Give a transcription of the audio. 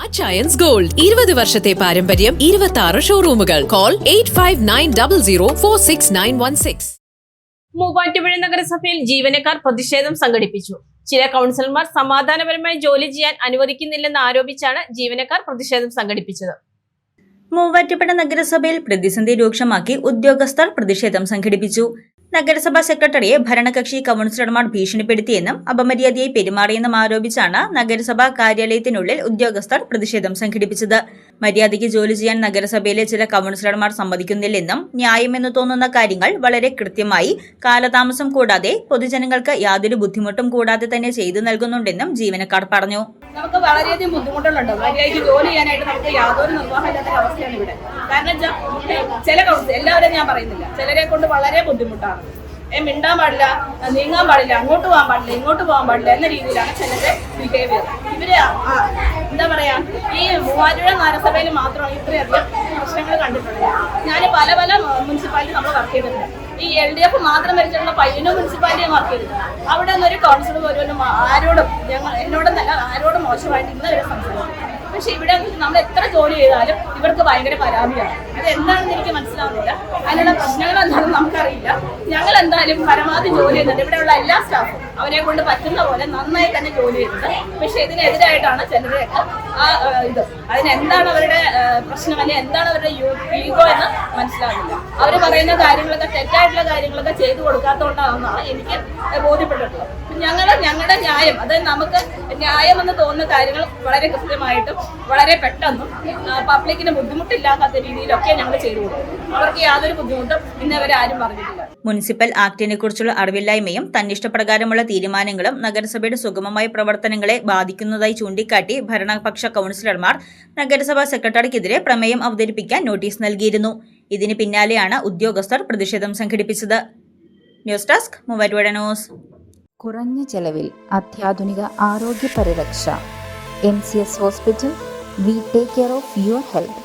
Achayans gold 20 വർഷത്തെ പാരമ്പര്യം 26 ഷോറൂമുകൾ. Call 8590046916. Muvattupuzha നഗരസഭയിൽ ജീവനക്കാർ പ്രതിഷേധം സംഘടിപ്പിച്ചു. ചില കൗൺസിലർമാർ സമാധാനപരമായി ജോലി ചെയ്യാൻ അനുവദിക്കുന്നില്ലെന്ന് ആരോപിച്ചാണ് ജീവനക്കാർ പ്രതിഷേധം സംഘടിപ്പിച്ചത്. മൂവാറ്റുപുഴ നഗരസഭയിൽ പ്രതിസന്ധി രൂക്ഷമാക്കി ഉദ്യോഗസ്ഥർ പ്രതിഷേധം സംഘടിപ്പിച്ചു. നഗരസഭാ സെക്രട്ടറിയെ ഭരണകക്ഷി കൗൺസിലർമാർ ഭീഷണിപ്പെടുത്തിയെന്നും അപമര്യാദയായി പെരുമാറിയെന്നും ആരോപിച്ചാണ് നഗരസഭാ കാര്യാലയത്തിനുള്ളിൽ ഉദ്യോഗസ്ഥർ പ്രതിഷേധം സംഘടിപ്പിച്ചത്. മര്യാദയ്ക്ക് ജോലി ചെയ്യാൻ നഗരസഭയിലെ ചില കൗൺസിലർമാർ സമ്മതിക്കുന്നില്ലെന്നും ന്യായമെന്ന് തോന്നുന്ന കാര്യങ്ങൾ വളരെ കൃത്യമായി കാലതാമസം കൂടാതെ പൊതുജനങ്ങൾക്ക് യാതൊരു ബുദ്ധിമുട്ടും കൂടാതെ തന്നെ ചെയ്തു നൽകുന്നുണ്ടെന്നും ജീവനക്കാർ പറഞ്ഞു. നമുക്ക് വളരെയധികം ബുദ്ധിമുട്ടുകളുണ്ട്. മര്യാദയ്ക്ക് ജോലി ചെയ്യാനായിട്ട് നമുക്ക് യാതൊരു നിർവാഹമില്ലാത്ത അവസ്ഥയാണ് ഇവിടെ. കാരണം ചില കൗൺസിൽ എല്ലാവരും ഞാൻ പറയുന്നില്ല, ചിലരെ കൊണ്ട് വളരെ ബുദ്ധിമുട്ടാണ്. മിണ്ടാൻ പാടില്ല, നീങ്ങാൻ പാടില്ല, അങ്ങോട്ട് പോകാൻ പാടില്ല, ഇങ്ങോട്ട് പോകാൻ പാടില്ല എന്ന രീതിയിലാണ് ചിലരുടെ ബിഹേവിയർ. ഇവര് എന്താ പറയാ, ഈ മൂവാറ്റുപുഴ നഗരസഭയിൽ മാത്രമാണ് ഇത്രയധികം പ്രശ്നങ്ങൾ കണ്ടിട്ടുള്ളത്. ഞാൻ പല മുനിസിപ്പാലിറ്റി നമ്മൾ വർക്ക് ചെയ്തിട്ടുണ്ട്. ഈ LDF മാത്രം ഭരിച്ചിട്ടുള്ള പയ്യന്നൂർ മുനിസിപ്പാലിറ്റിയും വർക്ക് ചെയ്തിട്ടുണ്ട്. അവിടെ നിന്നൊരു കൗൺസിലർ പോലും എന്നോടൊന്നല്ല ആരോടും മോശമായിട്ട് ഇന്നവരെ സംസാരിക്കും. പക്ഷെ ഇവിടെ നമ്മൾ എത്ര ജോലി ചെയ്താലും ഇവർക്ക് ഭയങ്കര പരാതിയാണ്. അത് എന്താണെന്ന് എനിക്ക് മനസ്സിലാവുന്നില്ല. അതിനുള്ള പ്രശ്നങ്ങൾ എന്താണെന്ന് നമുക്കറിയില്ല. ഞങ്ങൾ എന്തായാലും പരമാവധി ജോലി ചെയ്യുന്നുണ്ട്. ഇവിടെയുള്ള എല്ലാ സ്റ്റാഫും അവരെ കൊണ്ട് പറ്റുന്ന പോലെ നന്നായി തന്നെ ജോലി ചെയ്യുന്നുണ്ട്. പക്ഷെ ഇതിനെതിരായിട്ടാണ് ചിലരുടെയൊക്കെ അതിനെന്താണ് അവരുടെ പ്രശ്നം, അല്ലെങ്കിൽ എന്താണ് അവരുടെ ഈഗോ എന്ന് മനസ്സിലാവില്ല. അവർ പറയുന്ന കാര്യങ്ങളൊക്കെ തെറ്റായിട്ടുള്ള കാര്യങ്ങളൊക്കെ ചെയ്തു കൊടുക്കാത്തതുകൊണ്ടാണെന്നാണ് എനിക്ക് ബോധ്യപ്പെട്ടിട്ടുള്ളത്. ഞങ്ങളുടെ ന്യായം, അതായത് നമുക്ക് ന്യായമെന്ന് തോന്നുന്ന കാര്യങ്ങൾ വളരെ കൃത്യമായിട്ടും വളരെ പെട്ടെന്നും പബ്ലിക്കിന് ബുദ്ധിമുട്ടില്ലാത്ത രീതിയിലൊക്കെ ഞങ്ങൾ ചെയ്തു കൊടുക്കും. അവർക്ക് യാതൊരു ബുദ്ധിമുട്ടും ഇന്നവരെ ആരും പറഞ്ഞിട്ടില്ല. മുനിസിപ്പൽ ആക്ടിനെ കുറിച്ചുള്ള അറിവില്ലായ്മയും തന്നിഷ്ടപ്രകാരമുള്ള തീരുമാനങ്ങളും നഗരസഭയുടെ സുഗമമായ പ്രവർത്തനങ്ങളെ ബാധിക്കുന്നതായി ചൂണ്ടിക്കാട്ടി ഭരണപക്ഷ കൗൺസിലർമാർ നഗരസഭാ സെക്രട്ടറിക്കെതിരെ പ്രമേയം അവതരിപ്പിക്കാൻ നോട്ടീസ് നൽകിയിരുന്നു. ഇതിന് പിന്നാലെയാണ് ഉദ്യോഗസ്ഥർ പ്രതിഷേധം സംഘടിപ്പിച്ചത്. News desk Muvattupuzha news. കുറഞ്ഞ ചെലവിൽ അത്യാധുനിക ആരോഗ്യ പരിരക്ഷ. MCS hospital. We take care of your health.